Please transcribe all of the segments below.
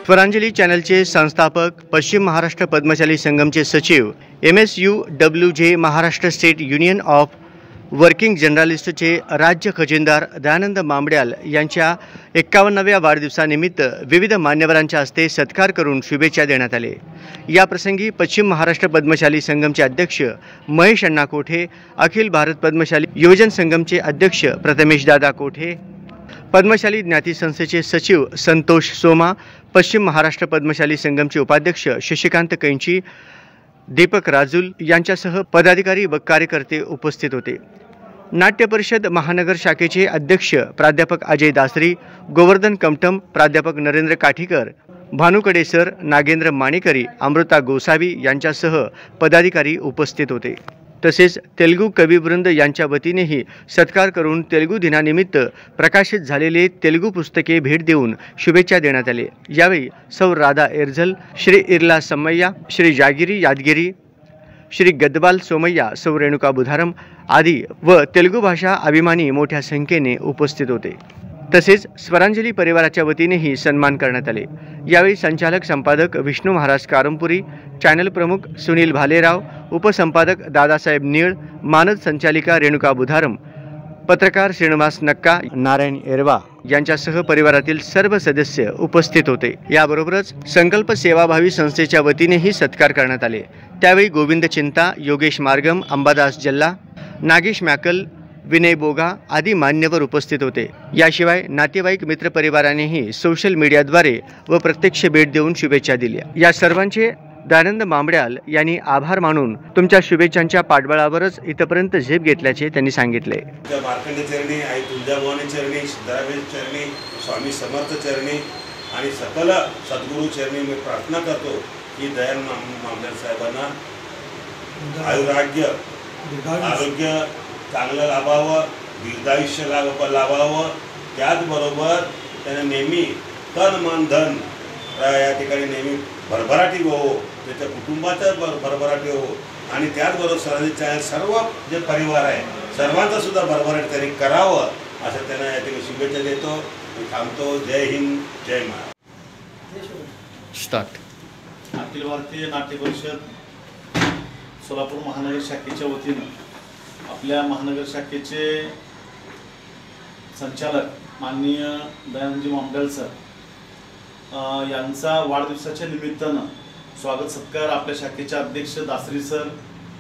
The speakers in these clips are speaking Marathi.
स्वरांजली चॅनलचे संस्थापक, पश्चिम महाराष्ट्र पद्मशाली संगमचे सचिव, MSUWJ Maharashtra state union of working जर्नलिस्टचे राज्य खजिनदार दयानंद मामड्याल यांच्या 51व्या वाढदिवसानिमित्त विविध मान्यवरांच्या हस्ते सत्कार करून शुभेच्छा देण्यात आले। या प्रसंगी पश्चिम महाराष्ट्र पद्मशाली संगमचे अध्यक्ष महेश अण्णा कोठे, अखिल भारत पद्मशाली युवजन संगमचे अध्यक्ष प्रथमेश दादा कोठे, पद्मशाली ज्ञाती संस्थेचे सचिव संतोष सोमा, पश्चिम महाराष्ट्र पद्मशाली संगमचे उपाध्यक्ष शशिकांत कैंची, दीपक राजुल यांच्यासह पदाधिकारी व कार्यकर्ते उपस्थित होते। नाट्य परिषद महानगर शाखेचे अध्यक्ष प्राध्यापक अजय दासरी, गोवर्धन कमठम, प्राध्यापक नरेंद्र काठीकर, भानुकडे सर, नागेंद्र माणेकरी, अमृता गोसावी यांच्यासह पदाधिकारी उपस्थित होते। तसेच तेलुगू कविवृंद यांच्या वतीनेही सत्कार करून तेलुगू दिनानिमित्त प्रकाशित झालेले तेलुगू पुस्तके भेट देऊन शुभेच्छा देण्यात आले। यावेळी सौ राधा एरझल, श्री इर्ला सम्मय्या, श्री जागिरी यादगिरी, श्री गद्दबाल सोमय्या, सौ रेणुका बुधारम आदी व तेलुगू भाषा अभिमानी मोठ्या संख्येने उपस्थित होते। तसेच स्वरांजली परिवाराच्या वतीनेही सन्मान करण्यात आले। यावेळी संचालक संपादक विष्णू महाराज कारंपुरी, चॅनल प्रमुख सुनील भालेराव, उपसंपादक दादासाहेब नीळ, मानद संचालिका रेणुका बुधारम, पत्रकार श्रीनिवास नक्का, नारायण एरवा यांच्यासह परिवारातील सर्व सदस्य उपस्थित होते। याबरोबरच संकल्प सेवाभावी संस्थेच्या वतीनेही सत्कार करण्यात आले। त्यावेळी गोविंद चिंता, योगेश मार्गम, अंबादास जल्ला, नागेश मॅकल, विनय बोगा आदी मान्यवर उपस्थित होते। याशिवाय नातेवाईक मित्रपरिवारानेही सोशल मीडियाद्वारे व प्रत्यक्ष भेट देऊन शुभेच्छा दिल्या। या सर्वांचे दयानंद मामड्याल यांनी आभार मानून तुमच्या शुभेच्छांच्या पाठबळावरच इथपर्यंत झेप घेतल्याचे त्यांनी सांगितले। मार्कंडे चरणी, आई तुळजाभवानी चरणी, सिद्धरामेश्वर चरणी, स्वामी समर्थ चरणी आणि सकल सद्गुरू चरणी मी प्रार्थना करतो की दयानंद मामड्याल साहेबांना आयुराग्य, आरोग्य चांगलं लाभावं, दीर्घायुष्य लाभावं, त्याचबरोबर त्यांना नेहमी तन मन धन या ठिकाणी नेहमी भरभराटी हो, त्याच्या कुटुंबाचं भरभराटी हो आणि त्याचबरोबर स्वरांजली चॅनल सर्व जे परिवार आहे सर्वांचा सुद्धा भरभराटी त्यांनी करावं असं त्यांना या ठिकाणी शुभेच्छा देतो। मी थांबतो। जय हिंद, जय महाराष्ट्र। स्टार्ट। अखिल भारतीय नाट्य परिषद सोलापूर महानगर शाखेच्या वतीनं आपल्या महानगर शाखेचे संचालक माननीय दयानंदजी मामड्याल सर यांचा वाढदिवसाच्या निमित्तानं स्वागत सत्कार आपल्या शाखेचे अध्यक्ष दासरी सर,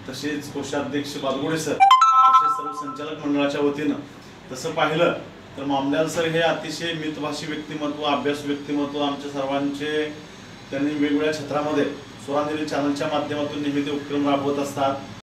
तसेच कोषाध्यक्ष बालगुडे सर, तसेच सर्व संचालक मंडळाच्या वतीनं तसं पाहिलं तर मामड्याल सर हे अतिशय मितभाषी व्यक्तिमत्व, अभ्यास व्यक्तिमत्व, आमच्या सर्वांचे त्यांनी वेगवेगळ्या क्षेत्रामध्ये स्वरांजली चॅनलच्या माध्यमातून नेहमी ते उपक्रम राबवत असतात।